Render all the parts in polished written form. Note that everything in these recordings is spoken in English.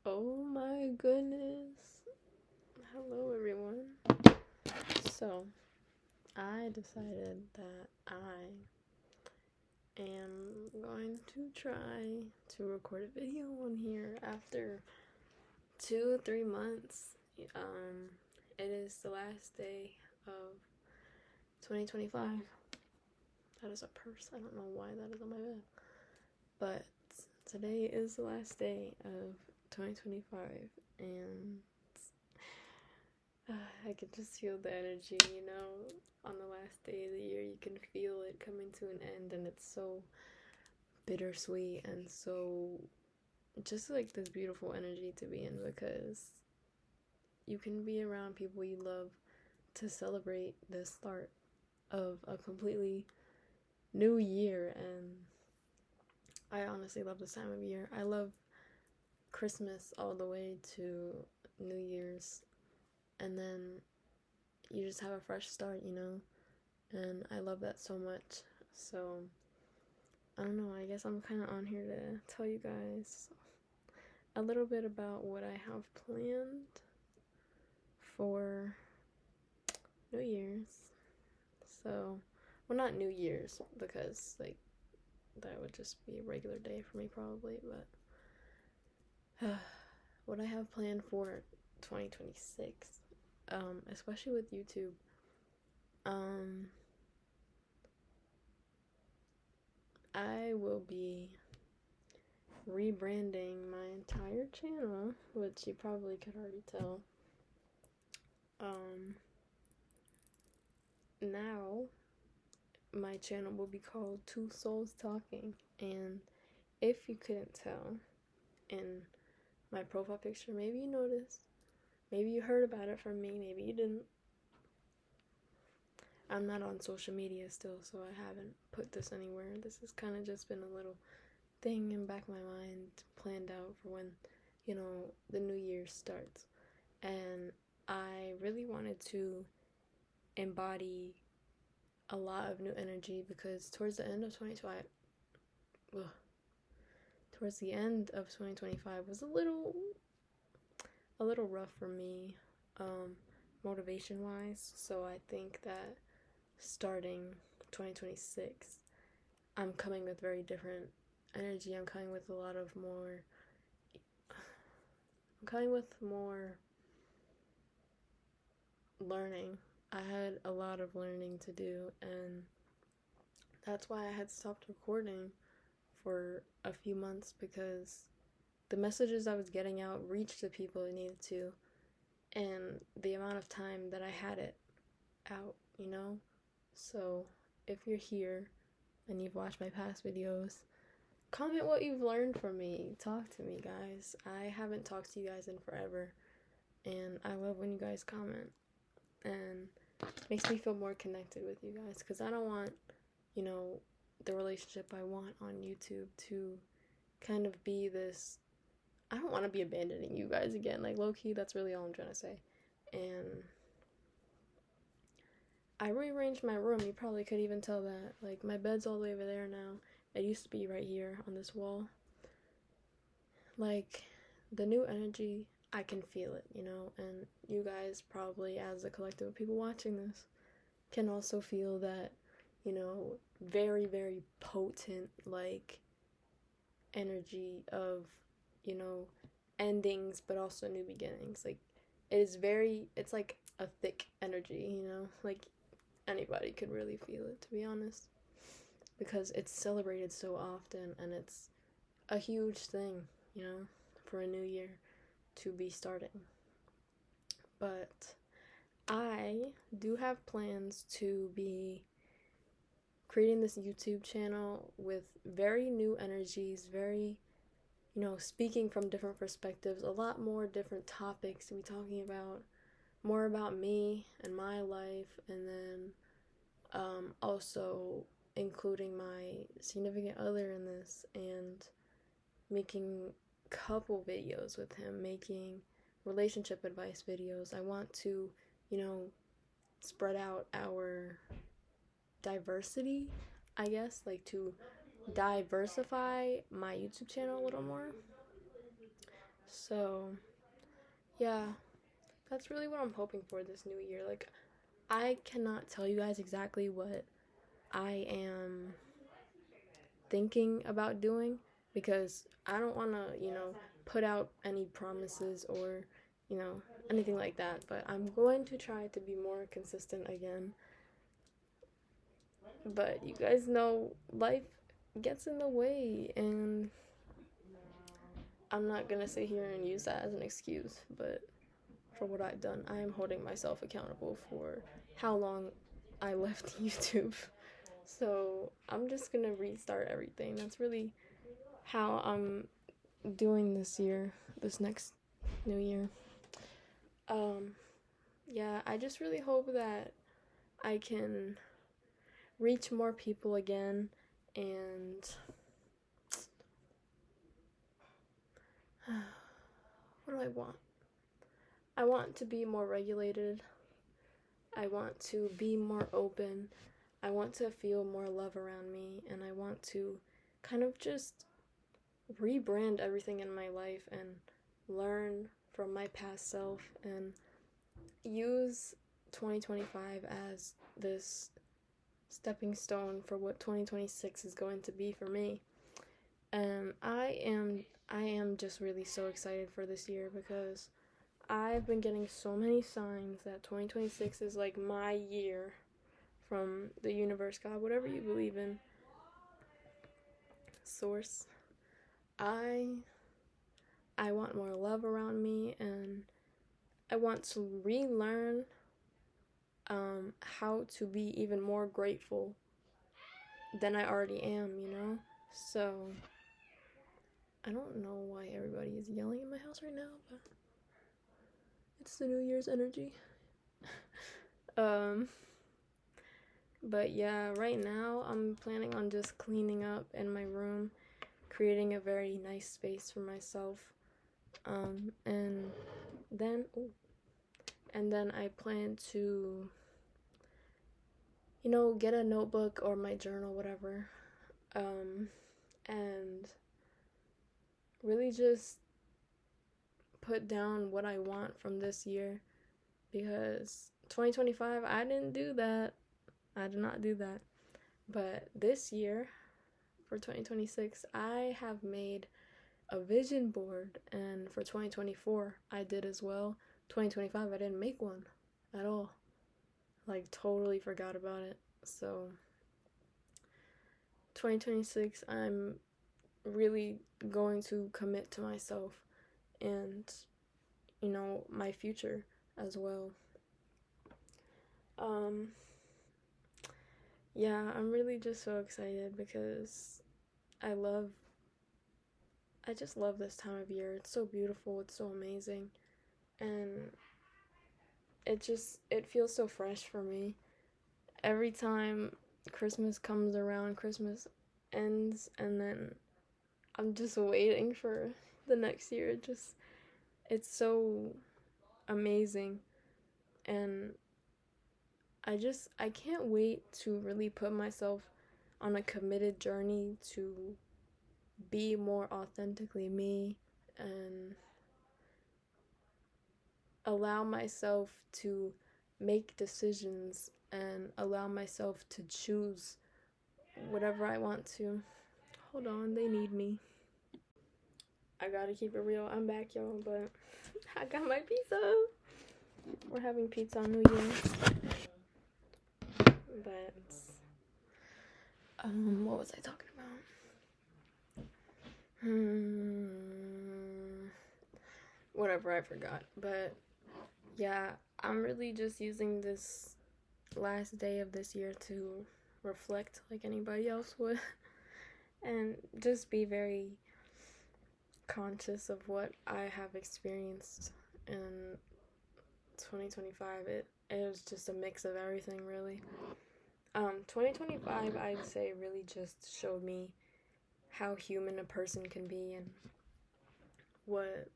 Oh my goodness. Hello, everyone. So, I decided that I am going to try to record a video on here after 2-3 months. It is the last day of 2025. That is a purse. I don't know why that is on my bed. But today is the last day of 2025, and I can just feel the energy, on the last day of the year. You can feel it coming to an end, and it's so bittersweet and so just like this beautiful energy to be in, because you can be around people you love to celebrate the start of a completely new year. And I honestly love this time of year. I love Christmas all the way to New Year's, and then you just have a fresh start. And I love that so much. So I don't know, I guess I'm kind of on here to tell you guys a little bit about what I have planned for New Year's. So, well, not New Year's, because like that would just be a regular day for me probably, but what I have planned for 2026, especially with YouTube, I will be rebranding my entire channel, which you probably could already tell. Now my channel will be called Two Souls Talking, and if you couldn't tell in my profile picture, maybe you noticed, maybe you heard about it from me, maybe you didn't. I'm not on social media still, so I haven't put this anywhere. This has kind of just been a little thing in the back of my mind, planned out for when, the new year starts. And I really wanted to embody a lot of new energy, because towards the end of 2025 was a little rough for me, motivation wise. So I think that starting 2026, I'm coming with very different energy. I'm coming with more learning. I had a lot of learning to do, and that's why I had stopped recording for a few months, because the messages I was getting out reached the people it needed to, and the amount of time that I had it out. So if you're here and you've watched my past videos, comment what you've learned from me. Talk to me, guys. I haven't talked to you guys in forever, and I love when you guys comment, and it makes me feel more connected with you guys, because I don't want, the relationship I want on YouTube to kind of be this. I don't want to be abandoning you guys again. Like, low-key, that's really all I'm trying to say. And I rearranged my room. You probably could even tell that. Like, my bed's all the way over there now. It used to be right here on this wall. Like, the new energy, I can feel it, and you guys probably, as a collective of people watching this, can also feel that, very, very potent, like, energy of, endings, but also new beginnings. Like, it's like a thick energy, like anybody could really feel it, to be honest, because it's celebrated so often, and it's a huge thing, for a new year to be starting. But I do have plans to be creating this YouTube channel with very new energies, very, speaking from different perspectives, a lot more different topics to be talking about, more about me and my life, and then also including my significant other in this, and making couple videos with him, making relationship advice videos. I want to, spread out our diversity, I guess, like to diversify my YouTube channel a little more. So, yeah, that's really what I'm hoping for this new year. Like, I cannot tell you guys exactly what I am thinking about doing because I don't want to, put out any promises or, you know, anything like that. But I'm going to try to be more consistent again. But you guys know life gets in the way, and I'm not gonna sit here and use that as an excuse. But for what I've done, I am holding myself accountable for how long I left YouTube. So I'm just gonna restart everything. That's really how I'm doing this year, this next new year. Yeah, I just really hope that I can reach more people again, and what do I want? I want to be more regulated. I want to be more open. I want to feel more love around me, and I want to kind of just rebrand everything in my life and learn from my past self and use 2025 as this stepping stone for what 2026 is going to be for me. And I am just really so excited for this year because I've been getting so many signs that 2026 is like my year from the universe, God, whatever you believe in, source. I want more love around me, and I want to relearn how to be even more grateful than I already am. So I don't know why everybody is yelling in my house right now, but it's the New Year's energy. But yeah, right now I'm planning on just cleaning up in my room, creating a very nice space for myself. And then I plan to, get a notebook or my journal, whatever, and really just put down what I want from this year, because 2025, I didn't do that. I did not do that. But this year, for 2026, I have made a vision board, and for 2024, I did as well. 2025, I didn't make one at all. Like, totally forgot about it. So, 2026, I'm really going to commit to myself and, my future as well. Yeah, I'm really just so excited because I just love this time of year. It's so beautiful, it's so amazing, and it feels so fresh for me. Every time Christmas comes around, Christmas ends, and then I'm just waiting for the next year. It's so amazing, and I can't wait to really put myself on a committed journey to be more authentically me and allow myself to make decisions and allow myself to choose whatever I want to. Hold on, they need me. I gotta keep it real. I'm back, y'all, but I got my pizza. We're having pizza on New Year's. But, what was I talking about? Whatever, I forgot. But, yeah, I'm really just using this last day of this year to reflect like anybody else would and just be very conscious of what I have experienced in 2025. It was just a mix of everything, really. 2025, I'd say, really just showed me how human a person can be and what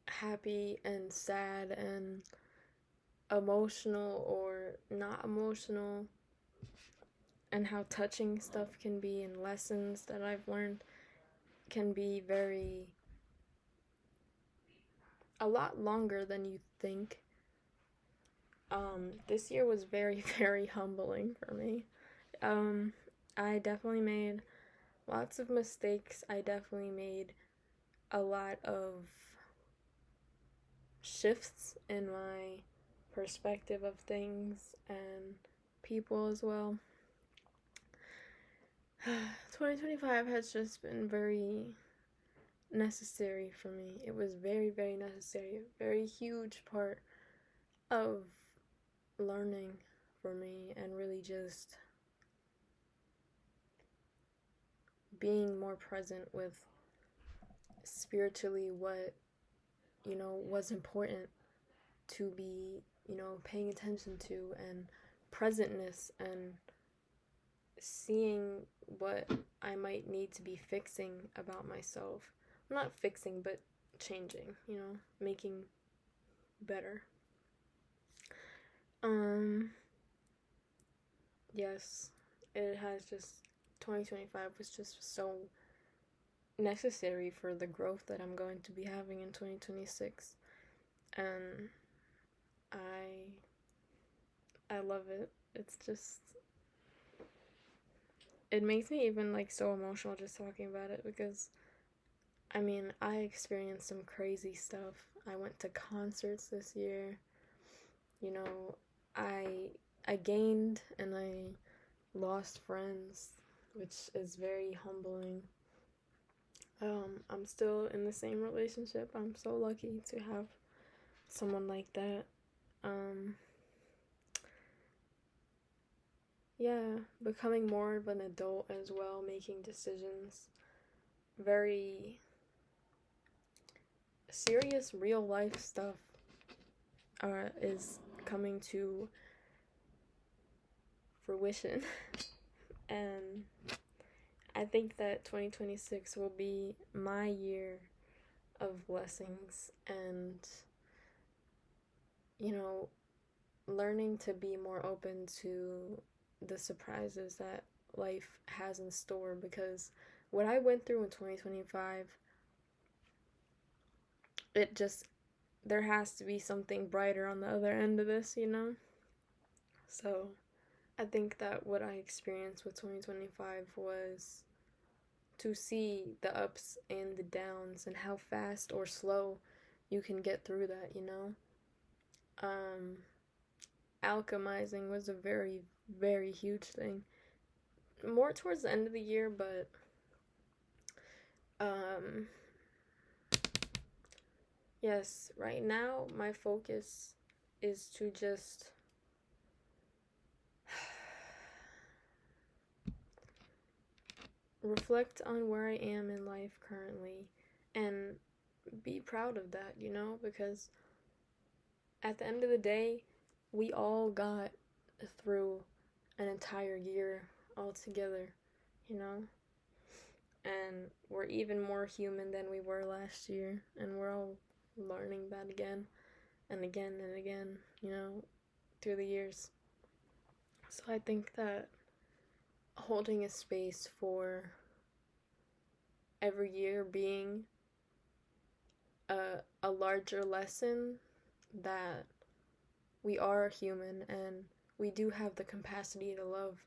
happy and sad and emotional or not emotional and how touching stuff can be, and lessons that I've learned can be very a lot longer than you think. This year was very, very humbling for me. I definitely made lots of mistakes. I definitely made a lot of shifts in my perspective of things and people as well. 2025 has just been very necessary for me. It was very, very necessary. A very huge part of learning for me and really just being more present with spiritually what, was important to be, paying attention to, and presentness, and seeing what I might need to be fixing about myself. Not fixing, but changing, making better. Yes, it has just, 2025 was just so necessary for the growth that I'm going to be having in 2026. And I love it. It's just, it makes me even like so emotional just talking about it, because I experienced some crazy stuff. I went to concerts this year. I gained and I lost friends, which is very humbling. I'm still in the same relationship. I'm so lucky to have someone like that. Yeah, becoming more of an adult as well, making decisions. Very serious real life stuff is coming to fruition. And I think that 2026 will be my year of blessings and, learning to be more open to the surprises that life has in store. Because what I went through in 2025, there has to be something brighter on the other end of this, So I think that what I experienced with 2025 was to see the ups and the downs and how fast or slow you can get through that, Alchemizing was a very, very huge thing. More towards the end of the year, but yes, right now my focus is to just reflect on where I am in life currently and be proud of that, because at the end of the day, we all got through an entire year all together, and we're even more human than we were last year, and we're all learning that again and again and again, through the years. So I think that holding a space for every year being a larger lesson that we are human and we do have the capacity to love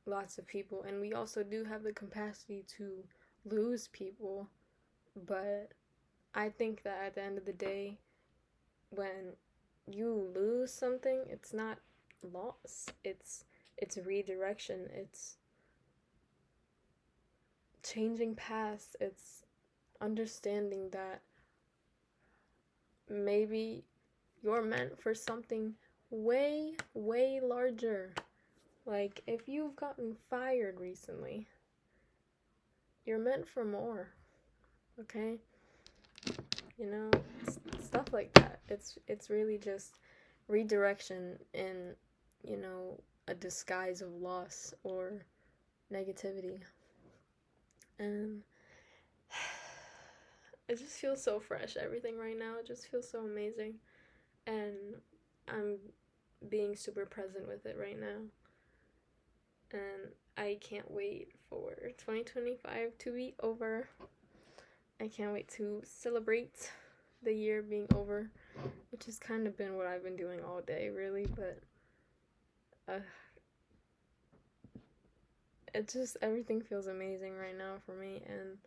lots of people, and we also do have the capacity to lose people. But I think that at the end of the day, when you lose something, it's not loss. It's redirection. It's changing paths. It's understanding that maybe you're meant for something way, way larger. Like, if you've gotten fired recently, you're meant for more, okay? Stuff like that. It's really just redirection in, a disguise of loss or negativity. And it just feels so fresh, everything right now. It just feels so amazing. And I'm being super present with it right now. And I can't wait for 2025 to be over. I can't wait to celebrate the year being over, which has kind of been what I've been doing all day, really, but it just, everything feels amazing right now for me, and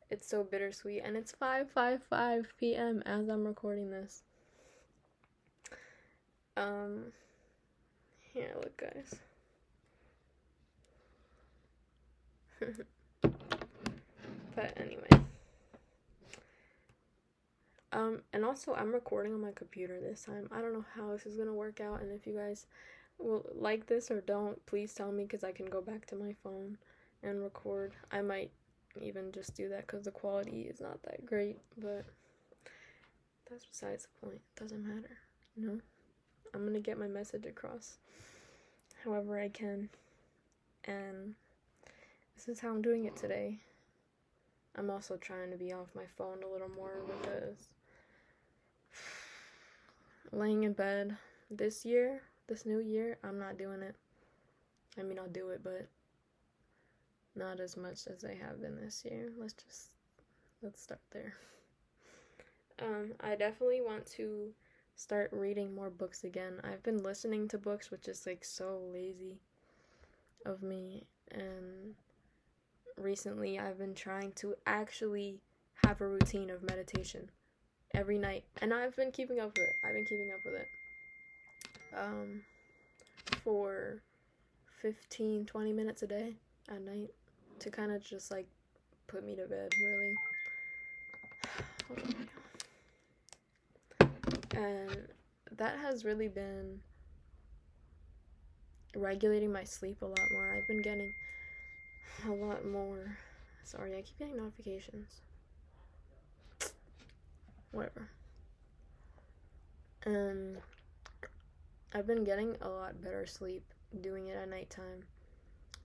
it's so bittersweet, and it's 5:55 p.m. as I'm recording this. Here, look, guys. But anyway. And also, I'm recording on my computer this time. I don't know how this is gonna work out, and if you guys will like this or don't, please tell me, because I can go back to my phone and record. I might even just do that because the quality is not that great, but that's besides the point. It doesn't matter, you know? I'm gonna get my message across however I can, and this is how I'm doing it today. I'm also trying to be off my phone a little more because laying in bed this new year, I'm not doing it. I mean, I'll do it, but not as much as I have been this year. Let's start there. I definitely want to start reading more books again. I've been listening to books, which is like so lazy of me, and recently I've been trying to actually have a routine of meditation every night, and I've been keeping up with it. For 15-20 minutes a day at night to kind of just like put me to bed, really. Hold on. And that has really been regulating my sleep a lot more. I've been getting a lot more. Sorry, I keep getting notifications. Whatever. And I've been getting a lot better sleep doing it at nighttime.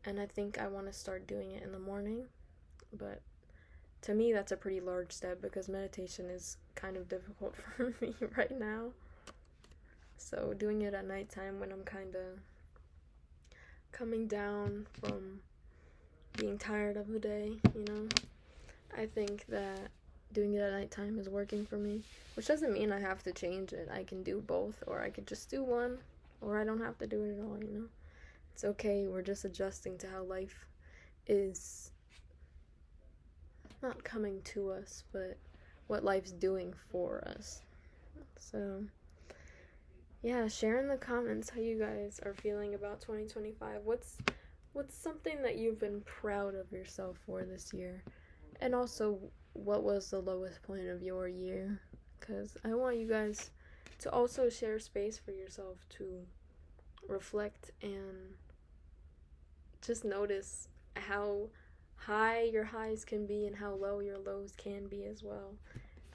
And I think I want to start doing it in the morning. But to me, that's a pretty large step because meditation is kind of difficult for me right now. So doing it at nighttime when I'm kind of coming down from being tired of the day, you know, I think that doing it at nighttime is working for me, which doesn't mean I have to change it. I can do both, or I could just do one, or I don't have to do it at all, you know. It's okay. We're just adjusting to how life is not coming to us, but what life's doing for us. So yeah, share in the comments how you guys are feeling about 2025. What's something that you've been proud of yourself for this year? And also, what was the lowest point of your year? Because I want you guys to also share space for yourself to reflect and just notice how high your highs can be and how low your lows can be as well.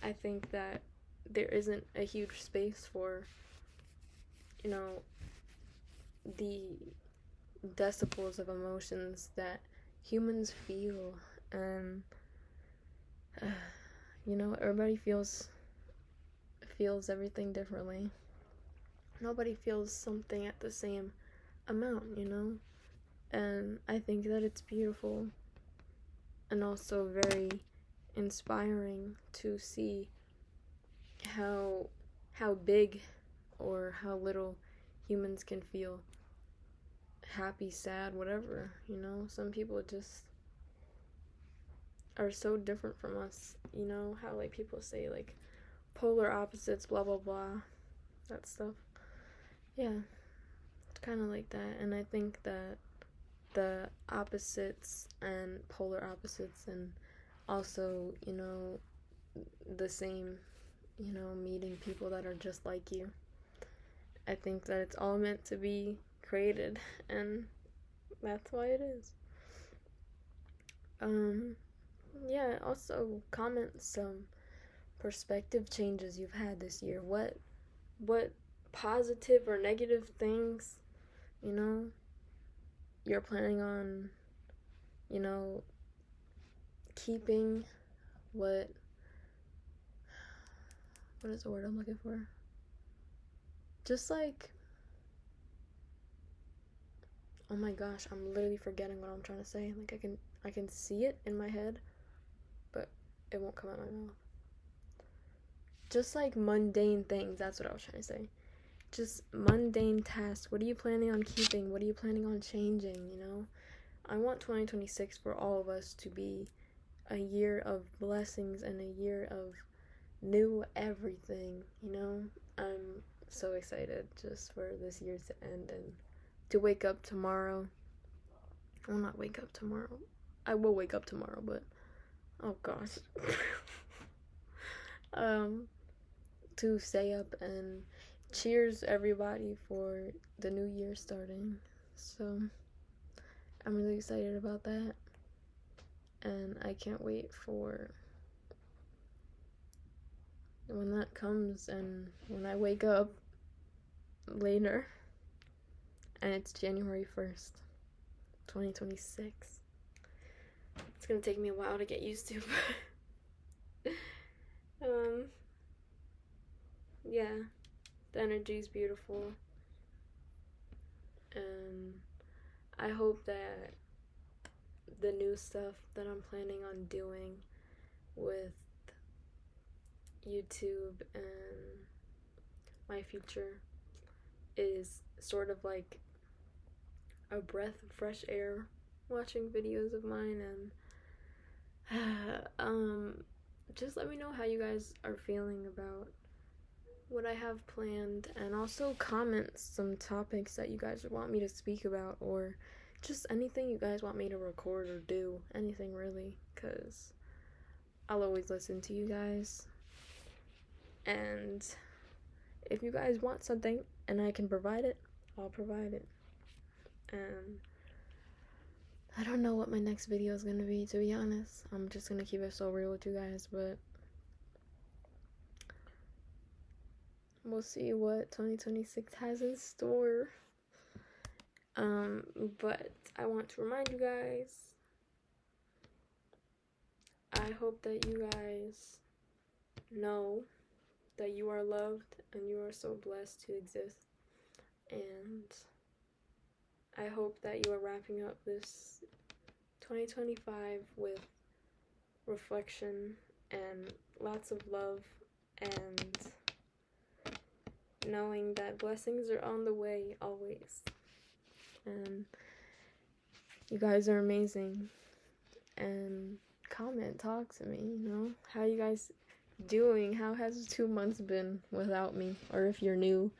I think that there isn't a huge space for, you know, the decibels of emotions that humans feel, and you know, everybody feels everything differently. Nobody feels something at the same amount, you know, and I think that it's beautiful and also very inspiring to see how big or how little humans can feel. Happy, sad, whatever, you know. Some people just are so different from us, you know, how like people say like polar opposites, blah blah blah, that stuff. Yeah, it's kind of like that. And I think that the opposites and polar opposites, and also, you know, the same, you know, meeting people that are just like you, I think that it's all meant to be created, and that's why it is. Yeah, also comment some perspective changes you've had this year. What positive or negative things, you know, you're planning on, you know, keeping. What is the word I'm looking for? Just like, oh my gosh, I'm literally forgetting what I'm trying to say. Like I can see it in my head, but it won't come out my mouth. just like mundane things. That's what I was trying to say. Just mundane tasks. What are you planning on keeping? What are you planning on changing, you know? I want 2026 for all of us to be a year of blessings and a year of new everything, you know? I'm so excited just for this year to end and to wake up tomorrow. Well, not wake up tomorrow. I will wake up tomorrow, but oh gosh. To stay up and cheers everybody for the new year starting. So I'm really excited about that. And I can't wait for when that comes and when I wake up later and it's January 1st, 2026. It's gonna take me a while to get used to, but yeah, the energy is beautiful, and I hope that the new stuff that I'm planning on doing with YouTube and my future is sort of like a breath of fresh air watching videos of mine, and just let me know how you guys are feeling about what I have planned, and also comment some topics that you guys want me to speak about, or just anything you guys want me to record or do, anything really, because I'll always listen to you guys. And if you guys want something and I can provide it, I'll provide it. And I don't know what my next video is gonna be, to be honest. I'm just gonna keep it so real with you guys, but we'll see what 2026 has in store. But I want to remind you guys, I hope that you guys know that you are loved and you are so blessed to exist. And I hope that you are wrapping up this 2025 with reflection and lots of love, and knowing that blessings are on the way always. And you guys are amazing. And comment, talk to me, you know? How you guys doing? How has 2 months been without me? Or if you're new,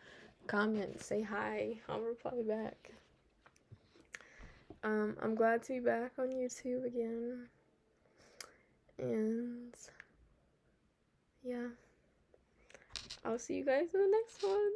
comment, say hi. I'll reply back. I'm glad to be back on YouTube again. And yeah, I'll see you guys in the next one.